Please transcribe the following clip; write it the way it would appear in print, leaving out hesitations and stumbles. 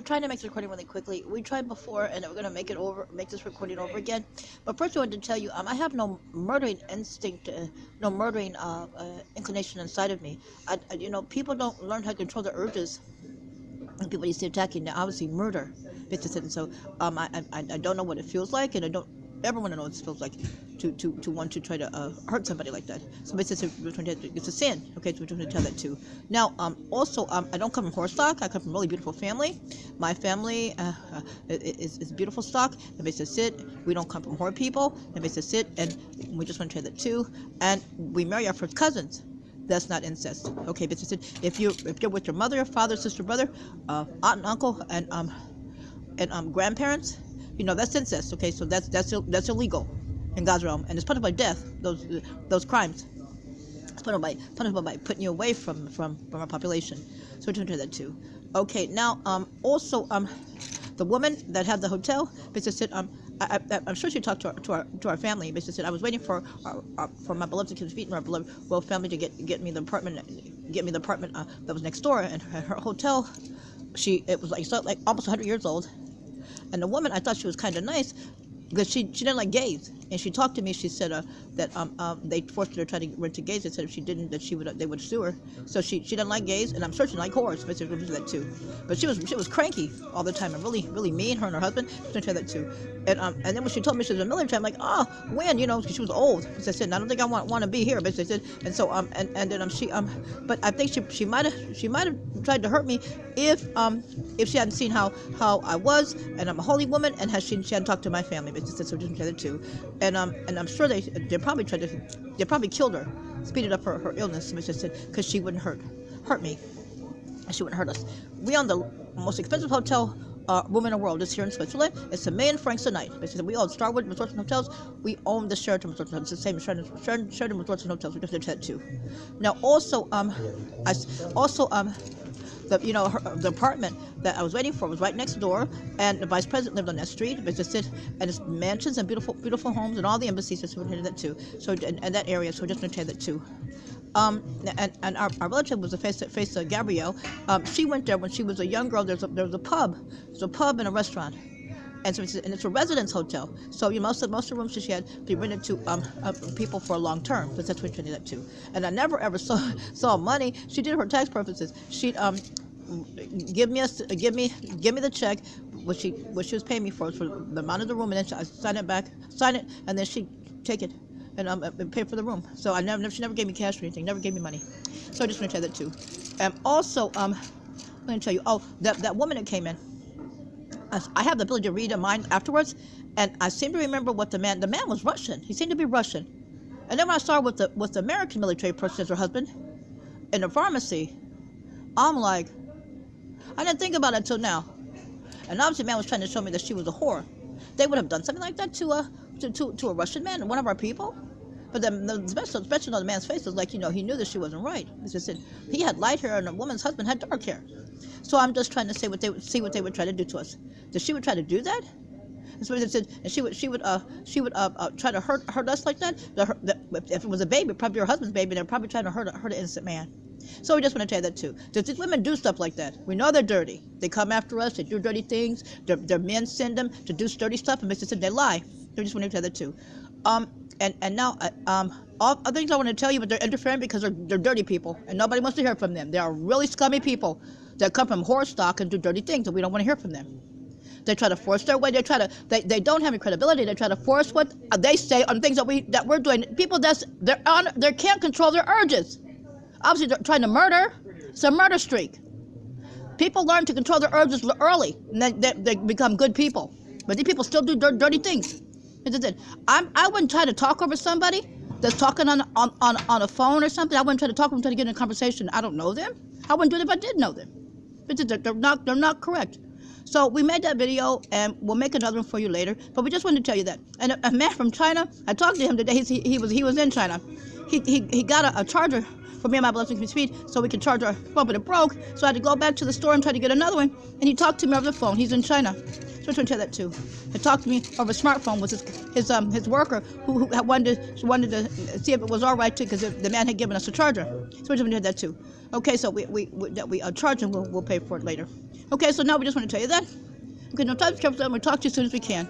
trying to make this recording really quickly. We tried before, and we're gonna make this recording over again. But first, I wanted to tell you, I have no murdering instinct, no murdering inclination inside of me. People don't learn how to control their urges. And people used to attacking. Now, obviously, murder. And so, I don't know what it feels like, and I don't ever want to know what it feels like to want to try to hurt somebody like that. So basically, it's a sin. Okay, so we're trying to tell that too. Now, also, I don't come from horse stock. I come from a really beautiful family. My family is beautiful stock. And basically, we don't come from whore people. And basically, and we just want to tell that too. And we marry our first cousins. That's not incest. Okay, but if you're with your mother, father, sister, brother, aunt and uncle, and grandparents, that's incest. Okay, so that's illegal in God's realm, and it's punishable by death. Those crimes. It's punishable by putting you away from our population. So we're going to do that too. Okay, now also the woman that had the hotel basically said I'm sure she talked to our family. Basically said I was waiting for my beloved to meet our beloved royal family to get me the apartment that was next door, and her hotel. It was like almost 100 years old, and the woman, I thought she was kind of nice because she didn't like gays, and she talked to me. She said that they forced her to try to rent to gays. They said if she didn't, that they would sue her. So she didn't like gays, and I'm sure she didn't like whores. But she would do that too. But she was cranky all the time and really mean. Her and her husband. She would do that too. And then when she told me she was in the military, I'm like, oh, when? Because she was old. So I said, I don't think I want to be here. But I said, and so and then but I think she might have tried to hurt me if she hadn't seen how I was, and I'm a holy woman, and she hadn't talked to my family. But so just together too, and I'm sure they probably killed her, speeded up her illness, because she wouldn't hurt me, and she wouldn't hurt us. We own the most expensive hotel room in the world. It's here in Switzerland. It's $1 million francs a night. Basically, we own Starwood Resorts and Hotels. We own the Sheraton Resorts and Hotels. It's the same Sheraton Resorts and Hotels. We just did that too. Now, also, the apartment that I was waiting for was right next door, and the vice president lived on that street. And it's mansions and beautiful homes, and all the embassies. So we did that too. So and that area. So we're just going to tell that too. And our relative was a face of Gabrielle. She went there when she was a young girl. There's a pub. There's a pub and a restaurant. And so it's a residence hotel. So most of the rooms she had be rented to people for a long term. But that's what she did that too. And I never ever saw money. She did it for tax purposes. She'd give me the check, what she was paying me for the amount of the room, and then I sign it, and then she'd take it and pay for the room. So she never gave me cash or anything. Never gave me money. So I just want to tell that too. Also, I'm going to tell you. Oh, that woman that came in. I have the ability to read a mind afterwards, and I seem to remember what the man was Russian. He seemed to be Russian. And then when I saw with the American military person as her husband in the pharmacy, I'm like, I didn't think about it until now. And obviously the man was trying to show me that she was a whore. They would have done something like that to a Russian man, one of our people. But especially on the man's face was like, he knew that she wasn't right. He had light hair and a woman's husband had dark hair. So I'm just trying to see what they would try to do to us. That she would try to do that? And so they said, and she would try to hurt us like that. If it was a baby, probably her husband's baby, they're probably trying to hurt an innocent man. So we just want to tell you that too. These women do stuff like that. We know they're dirty. They come after us. They do dirty things. Their men send them to do dirty stuff, and they lie. We just want to tell you that too. And now all other things I want to tell you, but they're interfering because they're dirty people, and nobody wants to hear from them. They are really scummy people that come from horse stock and do dirty things, and we don't want to hear from them. They try to force their way. They don't have any credibility. They try to force what they say on things that we're doing. People they can't control their urges. Obviously, they're trying to murder. It's a murder streak. People learn to control their urges early, and then they become good people. But these people still do dirty things. I wouldn't try to talk over somebody that's talking on a phone or something. I wouldn't try to talk to them, try to get in a conversation. I don't know them. I wouldn't do it if I did know them. They're not correct. So we made that video, and we'll make another one for you later. But we just wanted to tell you that. And a man from China, I talked to him today. He was in China. He got a charger for me and my beloved speed, so we could charge our phone, but it broke. So I had to go back to the store and try to get another one. And he talked to me over the phone. He's in China. So I want to tell that too. He talked to me over a smartphone with his worker who wanted to see if it was all right too, because the man had given us a charger. So we just did that too. Okay, so we charge him. We'll pay for it later. Okay, so now we just want to tell you that. Okay, no time to trouble. We'll talk to you as soon as we can.